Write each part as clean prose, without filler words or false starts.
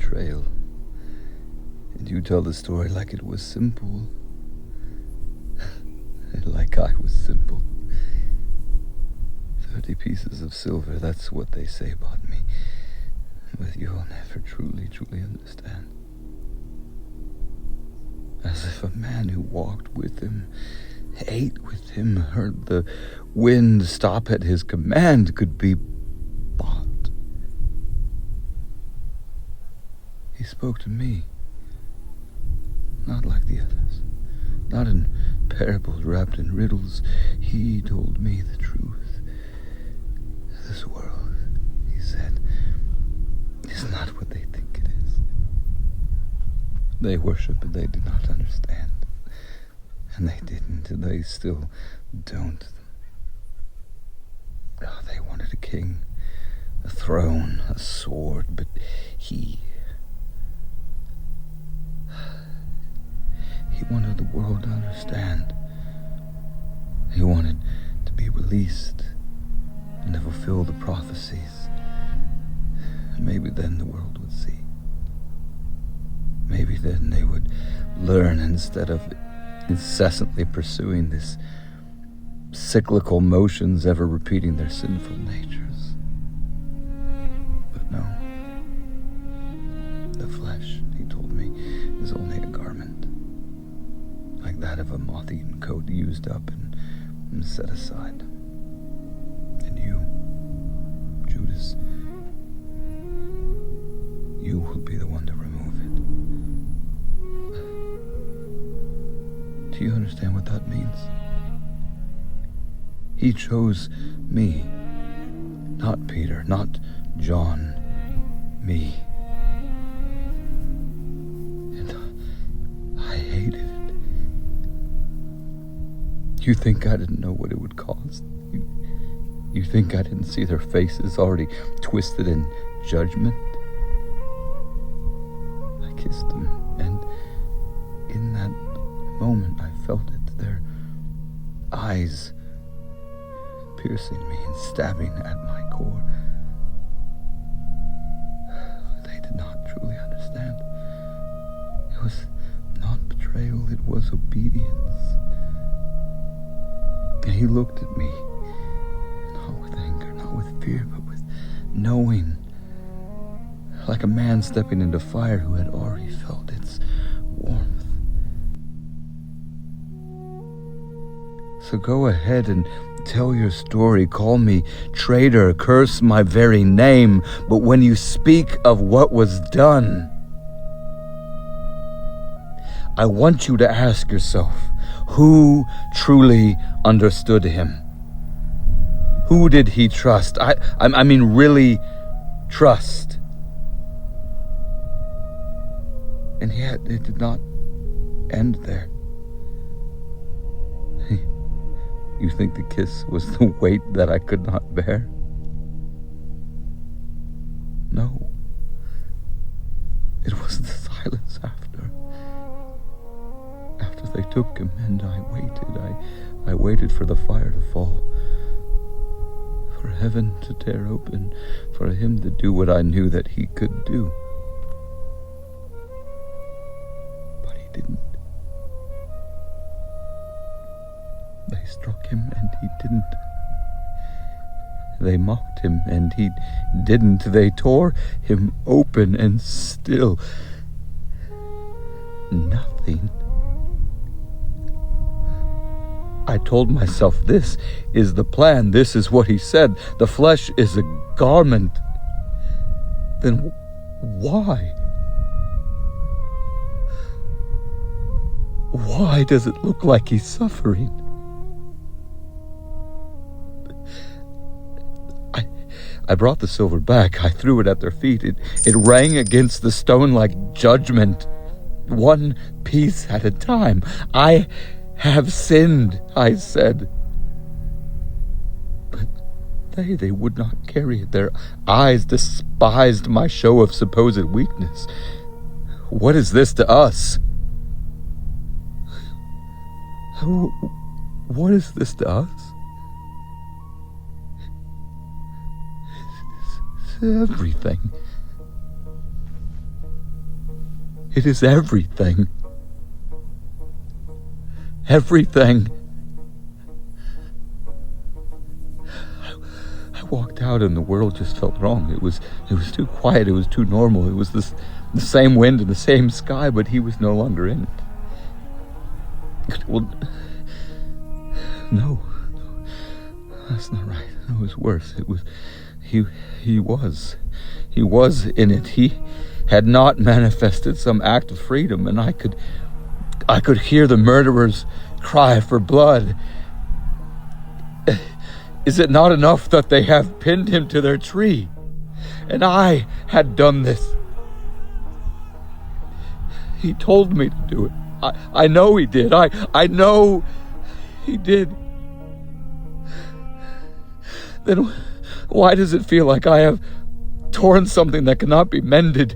betrayal. And you tell the story like it was simple. Like I was simple. 30 pieces of silver, that's what they say about me. But you'll never truly understand. As if a man who walked with him, ate with him, heard the wind stop at his command could be bought. He spoke to me, not like the others, not in parables wrapped in riddles. He told me the truth. This world, he said, is not what they think it is. They worship, but they do not understand. And they didn't, and they still don't. Oh, they wanted a king, a throne, a sword, but he wanted the world to understand. He wanted to be released and to fulfill the prophecies. Maybe then the world would see. Maybe then they would learn instead of incessantly pursuing this cyclical motions, ever repeating their sinful natures. But no. The flesh, he told me, is only a garment, like that of a moth-eaten coat used up and set aside. And you, Judas, you will be the one to remove it. Do you understand what that means? He chose me, not Peter, not John, me. And I hated it. You think I didn't know what it would cost? You think I didn't see their faces already twisted in judgment? I kissed them, and in that moment I felt it, their eyes piercing me and stabbing at my core. They did not truly understand. It was not betrayal, it was obedience. And he looked at me, not with anger, not with fear, but with knowing, like a man stepping into fire who had already felt its warmth. So go ahead and tell your story, call me traitor, curse my very name, but when you speak of what was done, I want you to ask yourself, who truly understood him? Who did he trust? I mean really trust. And yet it did not end there. You think the kiss was the weight that I could not bear? No. It was the silence after. After they took him, and I waited. I waited for the fire to fall, for heaven to tear open, for him to do what I knew that he could do. But he didn't. They struck him, and he didn't. They mocked him, and he didn't. They tore him open, and still nothing. I told myself, this is the plan. This is what he said. The flesh is a garment. Then why? Why does it look like he's suffering? I brought the silver back. I threw it at their feet. It rang against the stone like judgment. One piece at a time. I have sinned, I said. But they would not carry it. Their eyes despised my show of supposed weakness. What is this to us? What is this to us? It's everything. It is everything. Everything. I walked out and the world just felt wrong. It was too quiet. It was too normal. It was the same wind and the same sky, but he was no longer in it. Well, no, that's not right. No, it was worse. It was he was in it. He had not manifested some act of freedom, and I could hear the murderer's cry for blood. Is it not enough that they have pinned him to their tree? And I had done this. He told me to do it. I know he did. I know he did. Then why does it feel like I have torn something that cannot be mended?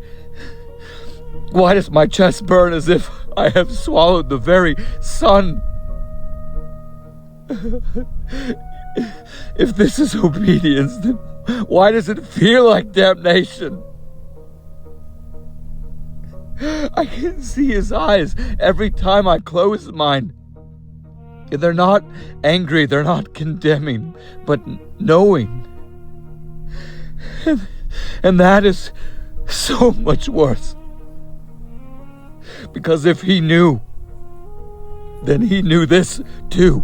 Why does my chest burn as if I have swallowed the very sun? If this is obedience, then why does it feel like damnation? I can see his eyes every time I close mine. They're not angry, they're not condemning, but knowing. And that is so much worse. Because if he knew, then he knew this too.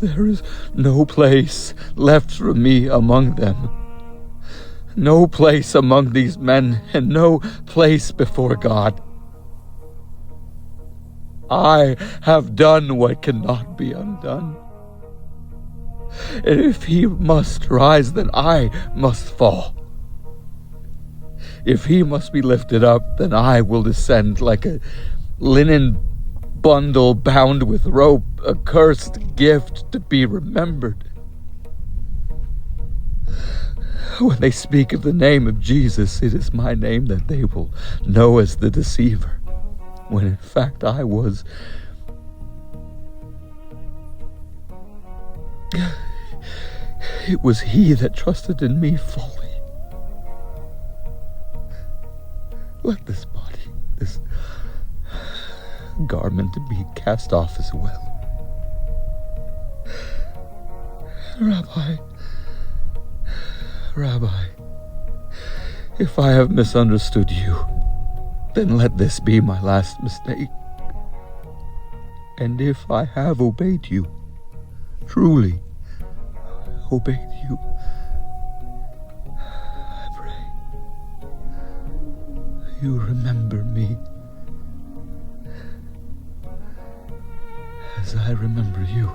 There is no place left for me among them. No place among these men, and no place before God. I have done what cannot be undone. And if he must rise, then I must fall. If he must be lifted up, then I will descend like a linen bundle bound with rope, a cursed gift to be remembered. When they speak of the name of Jesus, it is my name that they will know as the deceiver, when in fact I was. It was he that trusted in me fully. Let this body, this garment be cast off as well. Rabbi, if I have misunderstood you, then let this be my last mistake. And if I have obeyed you, truly obeyed you, I pray you remember me as I remember you.